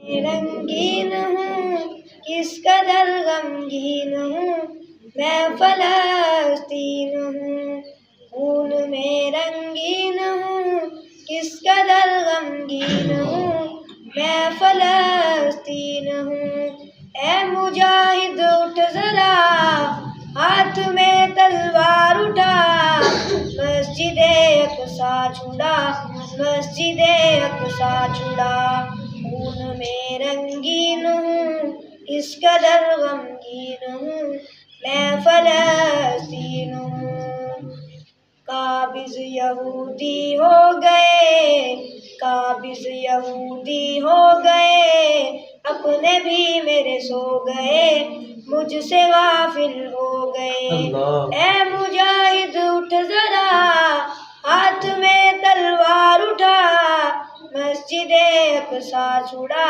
رنگین ہوں کس قدر غمگین ہوں میں فلسطین ہوں، خون میں رنگین ہوں کس قدر غمگین ہوں میں فلسطین ہوں۔ اے مجاہد اٹھ ذرا ہاتھ میں تلوار اٹھا، مسجد اقصیٰ چھڑا، مسجد اقصیٰ چھڑا، خون میں رنگین ہوں اس قدر غمگین ہوں میں فلسطین ہوں۔ قابض یہودی ہو گئے، قابض یہودی ہو گئے، اپنے بھی میرے سو گئے، مجھ سے غافل ہو گئے۔ اے مجاہد اٹھ ذرا ہاتھ میں تلوار اٹھا، مسجد اقصیٰ چھڑا۔